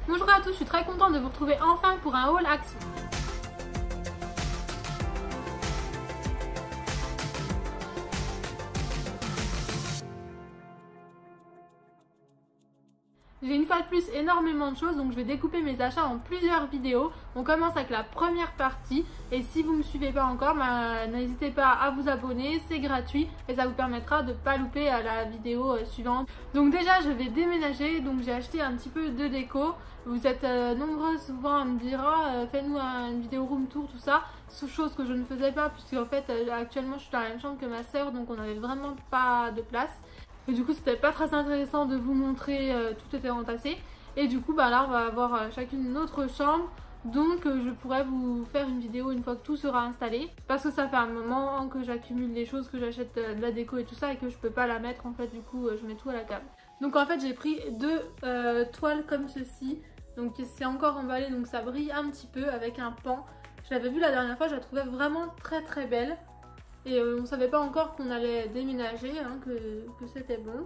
Bonjour à tous, je suis très contente de vous retrouver enfin pour un haul action. J'ai une fois de plus énormément de choses, donc je vais découper mes achats en plusieurs vidéos. On commence avec la première partie et si vous ne me suivez pas encore, n'hésitez pas à vous abonner, c'est gratuit et ça vous permettra de ne pas louper la vidéo suivante. Donc déjà je vais déménager, donc j'ai acheté un petit peu de déco. Vous êtes nombreux souvent à me dire fais-nous une vidéo room tour, tout ça. Chose que je ne faisais pas puisque en fait actuellement je suis dans la même chambre que ma soeur, donc on n'avait vraiment pas de place. Et du coup c'était pas très intéressant de vous montrer, tout était entassé. Et du coup là on va avoir chacune notre chambre. Donc je pourrais vous faire une vidéo une fois que tout sera installé. Parce que ça fait un moment que j'accumule les choses, que j'achète de la déco et tout ça et que je peux pas la mettre en fait, du coup je mets tout à la table. Donc en fait j'ai pris deux toiles comme ceci. Donc c'est encore emballé, donc ça brille un petit peu avec un pan. Je l'avais vu la dernière fois, je la trouvais vraiment très belle. Et on savait pas encore qu'on allait déménager, que c'était bon.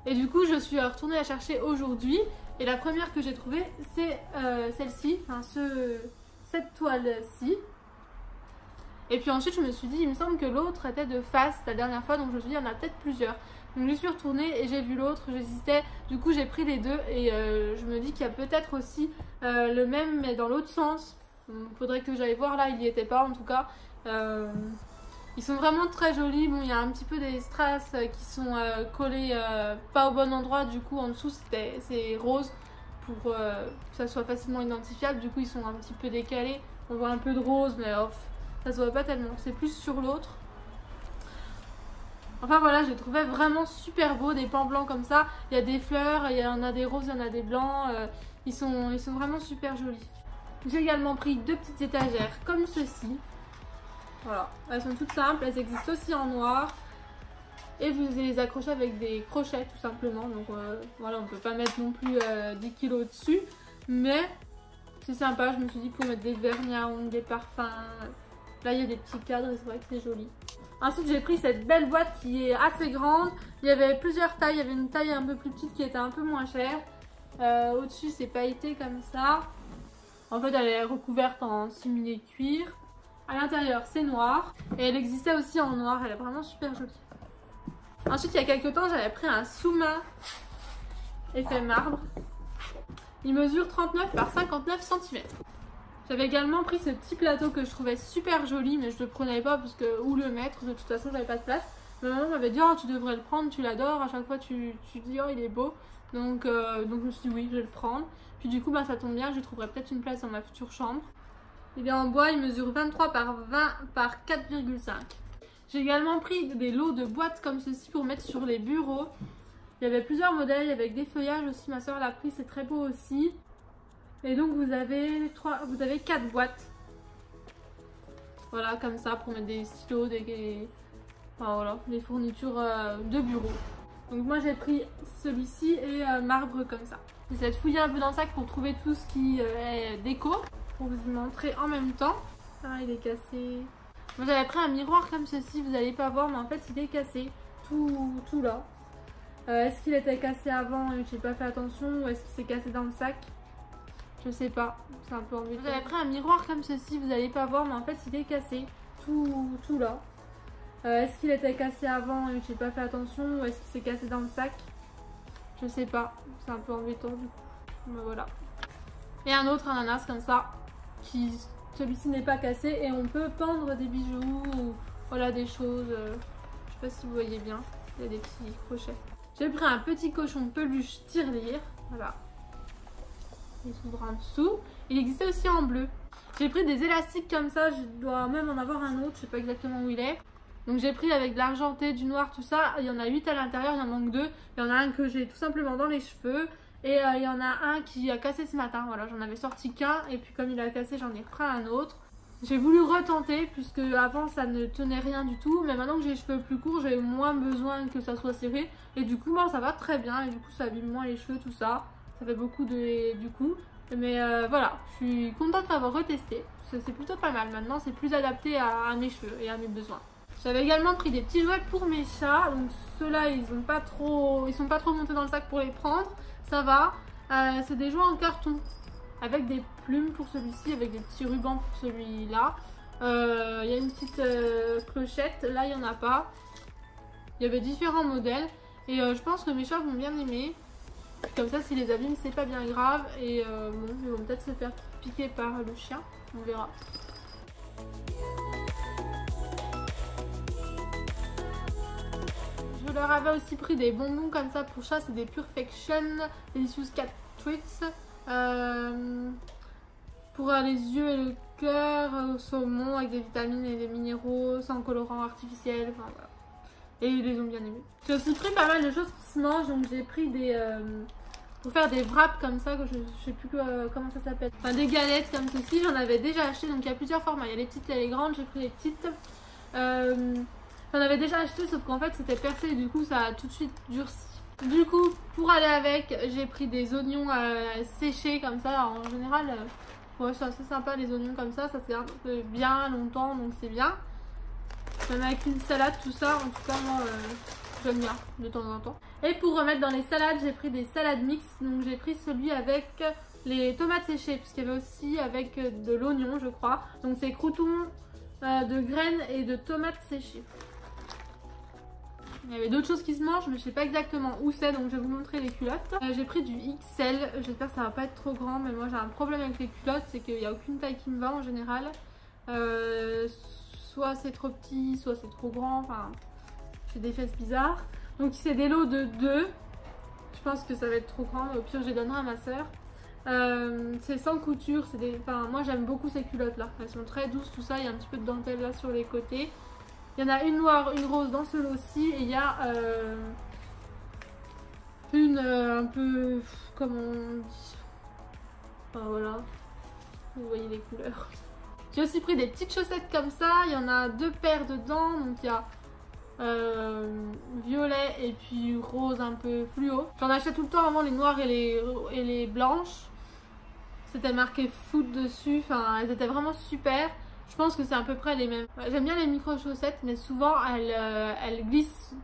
Et du coup je suis retournée la chercher aujourd'hui. Et la première que j'ai trouvée c'est celle-ci, cette toile-ci. Et puis ensuite je me suis dit, il me semble que l'autre était de face la dernière fois, donc je me suis dit il y en a peut-être plusieurs. Donc je suis retournée et j'ai vu l'autre, j'hésitais, du coup j'ai pris les deux et je me dis qu'il y a peut-être aussi le même mais dans l'autre sens. Il faudrait que j'aille voir, là il n'y était pas en tout cas. Ils sont vraiment très jolis. Bon, il y a un petit peu des strass qui sont collés pas au bon endroit, du coup en dessous c'est rose pour que ça soit facilement identifiable. Du coup ils sont un petit peu décalés, on voit un peu de rose mais ça se voit pas tellement, c'est plus sur l'autre. Enfin voilà, je les trouvais vraiment super beaux, des pans blancs comme ça. Il y a des fleurs, il y en a des roses, il y en a des blancs. Ils sont vraiment super jolis. J'ai également pris deux petites étagères comme ceci. Voilà, elles sont toutes simples, elles existent aussi en noir. Et vous les accrochez avec des crochets tout simplement. Donc voilà, on peut pas mettre non plus 10 kilos dessus. Mais c'est sympa, je me suis dit pour mettre des vernis à ongles, des parfums. Là il y a des petits cadres et c'est vrai que c'est joli. Ensuite j'ai pris cette belle boîte qui est assez grande. Il y avait plusieurs tailles, il y avait une taille un peu plus petite qui était un peu moins chère. Au-dessus c'est pailleté comme ça. En fait elle est recouverte en similé cuir. À l'intérieur c'est noir. Et elle existait aussi en noir, elle est vraiment super jolie. Ensuite il y a quelques temps j'avais pris un sous-main effet marbre. Il mesure 39 par 59 cm. J'avais également pris ce petit plateau que je trouvais super joli, mais je ne le prenais pas parce que où le mettre, de toute façon j'avais pas de place. Ma maman m'avait dit oh tu devrais le prendre, tu l'adores, à chaque fois tu dis oh il est beau. Donc je me suis dit oui je vais le prendre. Puis du coup ça tombe bien, je trouverai peut-être une place dans ma future chambre. Il est en bois, il mesure 23 par 20 par 4,5. J'ai également pris des lots de boîtes comme ceci pour mettre sur les bureaux. Il y avait plusieurs modèles avec des feuillages aussi, ma soeur l'a pris, c'est très beau aussi. Et donc vous avez 4 boîtes. Voilà, comme ça, pour mettre des stylos, enfin, voilà, des fournitures de bureau. Donc moi j'ai pris celui-ci et marbre comme ça. J'essaie de fouiller un peu dans le sac pour trouver tout ce qui est déco. Pour vous montrer en même temps. Ah, il est cassé. Moi j'avais pris un miroir comme ceci, vous n'allez pas voir, mais en fait il est cassé. Tout là. Est-ce qu'il était cassé avant et j'ai pas fait attention, ou est-ce qu'il s'est cassé dans le sac? Je sais pas, c'est un peu embêtant. J'avais pris un miroir comme ceci, vous n'allez pas voir, mais en fait il est cassé. Tout là. Est-ce qu'il était cassé avant et j'ai pas fait attention, ou est-ce qu'il s'est cassé dans le sac? Je sais pas, c'est un peu embêtant du coup. Mais voilà. Et un autre ananas comme ça, celui-ci n'est pas cassé et on peut pendre des bijoux ou voilà des choses. Je sais pas si vous voyez bien, il y a des petits crochets. J'ai pris un petit cochon peluche tirelire, voilà. Il s'ouvre en dessous. Il existait aussi en bleu. J'ai pris des élastiques comme ça, je dois même en avoir un autre, je sais pas exactement où il est. Donc j'ai pris avec de l'argenté, du noir, tout ça. Il y en a 8 à l'intérieur, il en manque 2. Il y en a un que j'ai tout simplement dans les cheveux. Et il y en a un qui a cassé ce matin, voilà, j'en avais sorti qu'un. Et puis comme il a cassé, j'en ai repris un autre. J'ai voulu retenter, puisque avant ça ne tenait rien du tout. Mais maintenant que j'ai les cheveux plus courts, j'ai moins besoin que ça soit serré. Et du coup, ça va très bien. Et du coup, ça abîme moins les cheveux, tout ça. Ça fait beaucoup du coup. Mais voilà, je suis contente d'avoir retesté. C'est plutôt pas mal. Maintenant, c'est plus adapté à mes cheveux et à mes besoins. J'avais également pris des petits jouets pour mes chats. Donc ceux-là, ils sont pas trop montés dans le sac pour les prendre. Ça va. C'est des jouets en carton. avec des plumes pour celui-ci, avec des petits rubans pour celui-là. Il y a une petite clochette, là il n'y en a pas. Il y avait différents modèles et je pense que mes chats vont bien aimer. Comme ça, s'ils les abîment, c'est pas bien grave. Et bon, ils vont peut-être se faire piquer par le chien, on verra. Je leur avais aussi pris des bonbons comme ça pour chat, c'est des Perfection Delicious Cat Treats. Pour les yeux et le cœur au saumon avec des vitamines et des minéraux sans colorant artificiel. Enfin, voilà. Et ils les ont bien aimés. J'ai aussi pris pas mal de choses qui se mangent, donc j'ai pris des... pour faire des wraps comme ça, que je sais plus comment ça s'appelle. Enfin des galettes comme ceci, j'en avais déjà acheté, donc il y a plusieurs formats. Il y a les petites et les grandes, j'ai pris les petites. J'en avais déjà acheté, sauf qu'en fait c'était percé et du coup ça a tout de suite durci. Du coup, pour aller avec, j'ai pris des oignons séchés comme ça. En général, ouais, c'est assez sympa les oignons comme ça se garde bien longtemps, donc c'est bien. Même avec une salade, tout ça, en tout cas moi j'aime bien de temps en temps. Et pour remettre dans les salades, j'ai pris des salades mixtes. Donc j'ai pris celui avec les tomates séchées, puisqu'il y avait aussi avec de l'oignon je crois. Donc c'est croûtons de graines et de tomates séchées. Il y avait d'autres choses qui se mangent, mais je sais pas exactement où c'est, donc je vais vous montrer les culottes. J'ai pris du XL, j'espère que ça va pas être trop grand, mais moi j'ai un problème avec les culottes, c'est qu'il n'y a aucune taille qui me va en général. Soit c'est trop petit, soit c'est trop grand, enfin j'ai des fesses bizarres. Donc c'est des lots de 2, je pense que ça va être trop grand, au pire je les donnerai à ma soeur. C'est sans couture, enfin, moi j'aime beaucoup ces culottes là, elles sont très douces tout ça, il y a un petit peu de dentelle là sur les côtés. Il y en a une noire, une rose dans ce lot-ci et il y a une un peu, comment on dit, enfin voilà, vous voyez les couleurs. J'ai aussi pris des petites chaussettes comme ça, il y en a 2 paires dedans, donc il y a violet et puis rose un peu fluo. J'en achetais tout le temps avant les noires et les blanches. C'était marqué foot dessus, enfin elles étaient vraiment super. Je pense que c'est à peu près les mêmes. J'aime bien les micro chaussettes, mais souvent elles glissent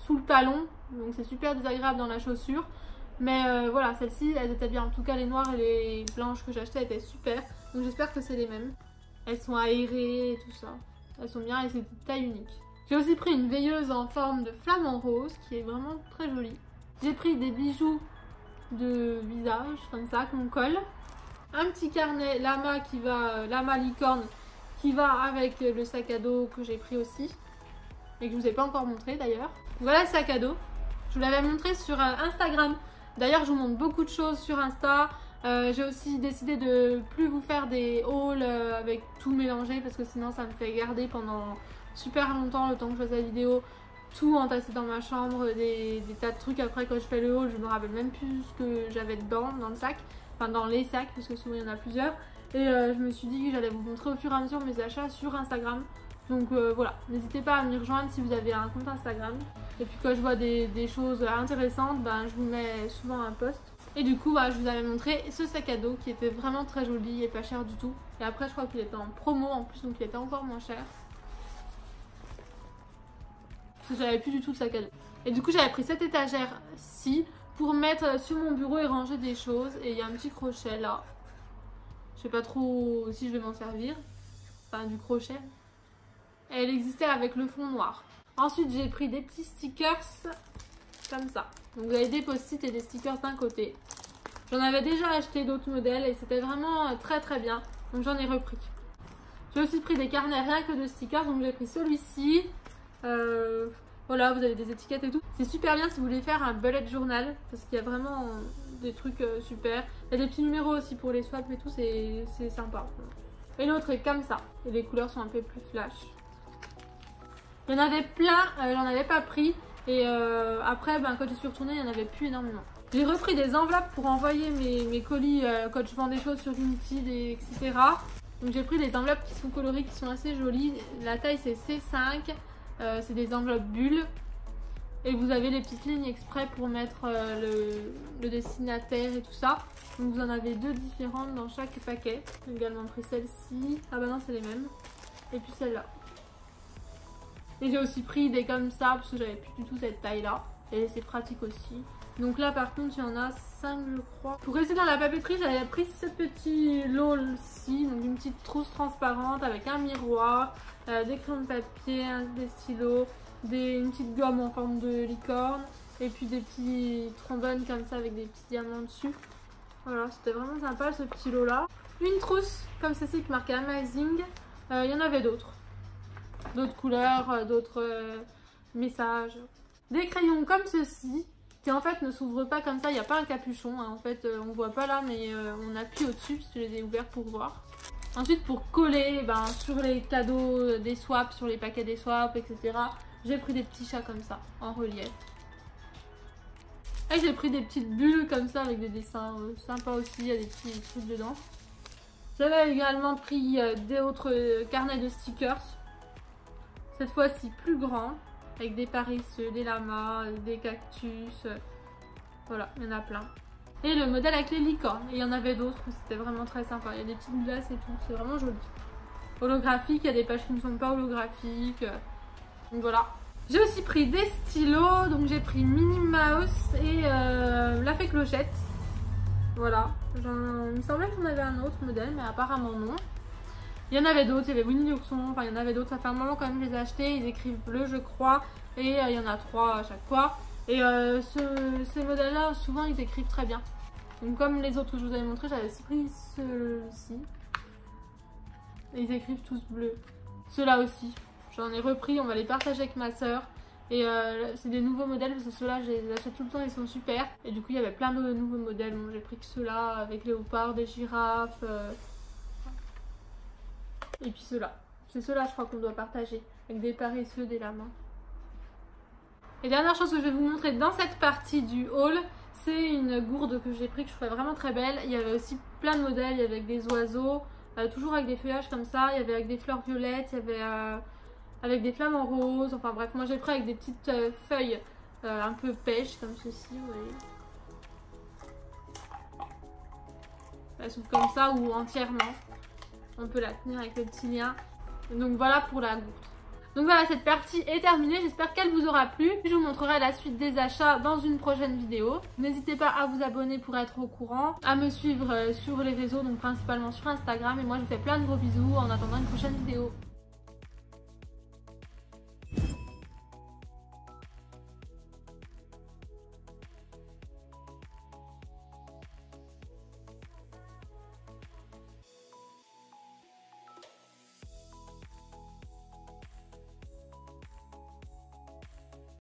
sous le talon, donc c'est super désagréable dans la chaussure. Mais voilà, celles-ci elles étaient bien. En tout cas les noires et les blanches que j'achetais étaient super, donc j'espère que c'est les mêmes. Elles sont aérées et tout ça, elles sont bien et c'est de taille unique. J'ai aussi pris une veilleuse en forme de flamant rose qui est vraiment très jolie. J'ai pris des bijoux de visage comme ça qu'on colle. Un petit carnet lama lama licorne qui va avec le sac à dos que j'ai pris aussi et que je vous ai pas encore montré d'ailleurs. Voilà le sac à dos. Je vous l'avais montré sur Instagram. D'ailleurs je vous montre beaucoup de choses sur Insta. J'ai aussi décidé de plus vous faire des hauls avec tout mélangé parce que sinon ça me fait garder pendant super longtemps le temps que je fasse la vidéo, tout entassé dans ma chambre, des tas de trucs. Après quand je fais le haul je me rappelle même plus ce que j'avais dedans dans le sac, enfin dans les sacs parce que souvent il y en a plusieurs. Et je me suis dit que j'allais vous montrer au fur et à mesure mes achats sur Instagram. Donc voilà, n'hésitez pas à me rejoindre si vous avez un compte Instagram. Et puis quand je vois des choses intéressantes, ben, je vous mets souvent un post. Et du coup, je vous avais montré ce sac à dos qui était vraiment très joli et pas cher du tout. Et après, je crois qu'il était en promo en plus, donc il était encore moins cher. Parce que j'avais plus du tout de sac à dos. Et du coup, j'avais pris cette étagère-ci pour mettre sur mon bureau et ranger des choses. Et il y a un petit crochet là. Je sais pas trop si je vais m'en servir. Enfin, du crochet. Et elle existait avec le fond noir. Ensuite, j'ai pris des petits stickers comme ça. Donc vous avez des post-it et des stickers d'un côté. J'en avais déjà acheté d'autres modèles et c'était vraiment très très bien. Donc j'en ai repris. J'ai aussi pris des carnets rien que de stickers. Donc j'ai pris celui-ci. Voilà, vous avez des étiquettes et tout. C'est super bien si vous voulez faire un bullet journal. Parce qu'il y a vraiment des trucs super. Il y a des petits numéros aussi pour les swaps et tout. C'est sympa. Et l'autre est comme ça. Et les couleurs sont un peu plus flash. Il y en avait plein. J'en avais pas pris. Et après, quand je suis retournée, il n'y en avait plus énormément. J'ai repris des enveloppes pour envoyer mes colis quand je vends des choses sur Vinted, etc. Donc j'ai pris des enveloppes qui sont colorées, qui sont assez jolies. La taille c'est C5. C'est des enveloppes bulles. Et vous avez les petites lignes exprès pour mettre le destinataire et tout ça. Donc vous en avez 2 différentes dans chaque paquet. J'ai également pris celle-ci. Ah bah non, c'est les mêmes. Et puis celle-là. Et j'ai aussi pris des comme ça parce que j'avais plus du tout cette taille là. Et c'est pratique aussi. Donc là par contre il y en a 5 je crois. Pour rester dans la papeterie, j'avais pris ce petit lot-ci, donc une petite trousse transparente avec un miroir, des crayons de papier, des stylos, une petite gomme en forme de licorne et puis des petits trombones comme ça avec des petits diamants dessus. Voilà, c'était vraiment sympa ce petit lot là. Une trousse comme ceci qui marquait Amazing. Il y en avait d'autres couleurs, d'autres messages. Des crayons comme ceci qui en fait ne s'ouvrent pas comme ça, il n'y a pas un capuchon, hein. En fait on voit pas là mais on appuie au dessus parce que je les ai ouverts pour voir. Ensuite pour coller sur les cadeaux des swaps, sur les paquets des swaps, etc. J'ai pris des petits chats comme ça en relief. Et j'ai pris des petites bulles comme ça avec des dessins sympas aussi, il y a des petits trucs dedans. J'avais également pris d'autres carnets de stickers, cette fois-ci plus grands, avec des paresseux, des lamas, des cactus, voilà, il y en a plein. Et le modèle avec les licornes, et il y en avait d'autres, c'était vraiment très sympa, il y a des petites glaces et tout, c'est vraiment joli. Holographique, il y a des pages qui ne sont pas holographiques, donc voilà. J'ai aussi pris des stylos, donc j'ai pris Minnie Mouse et la Fée Clochette. Voilà, il me semblait que j'en avais un autre modèle, mais apparemment non. Il y en avait d'autres, il y avait Winnie l'ourson, enfin il y en avait d'autres, ça fait un moment quand même que je les ai achetés, ils écrivent bleu je crois, et il y en a 3 à chaque fois. Et ces modèles-là, souvent ils écrivent très bien. Donc comme les autres que je vous avais montré, j'avais aussi pris ceux-ci. Et ils écrivent tous bleu. Ceux-là aussi. J'en ai repris, on va les partager avec ma soeur. Et c'est des nouveaux modèles parce que ceux-là je les achète tout le temps, ils sont super. Et du coup il y avait plein de nouveaux modèles. Bon, j'ai pris que ceux-là avec léopard, des girafes. Et puis ceux-là. C'est ceux-là je crois qu'on doit partager. Avec des paresseux, des lamas. Et dernière chose que je vais vous montrer dans cette partie du haul, c'est une gourde que j'ai pris que je trouvais vraiment très belle. Il y avait aussi plein de modèles, il y avait avec des oiseaux, toujours avec des feuillages comme ça. Il y avait avec des fleurs violettes, il y avait avec des flamants roses. Enfin bref, moi j'ai pris avec des petites feuilles un peu pêche comme ceci, vous voyez. Elle s'ouvre comme ça ou entièrement. On peut la tenir avec le petit lien. Donc voilà pour la gourde. Donc voilà, cette partie est terminée, j'espère qu'elle vous aura plu. Je vous montrerai la suite des achats dans une prochaine vidéo. N'hésitez pas à vous abonner pour être au courant, à me suivre sur les réseaux, donc principalement sur Instagram. Et moi je vous fais plein de gros bisous en attendant une prochaine vidéo.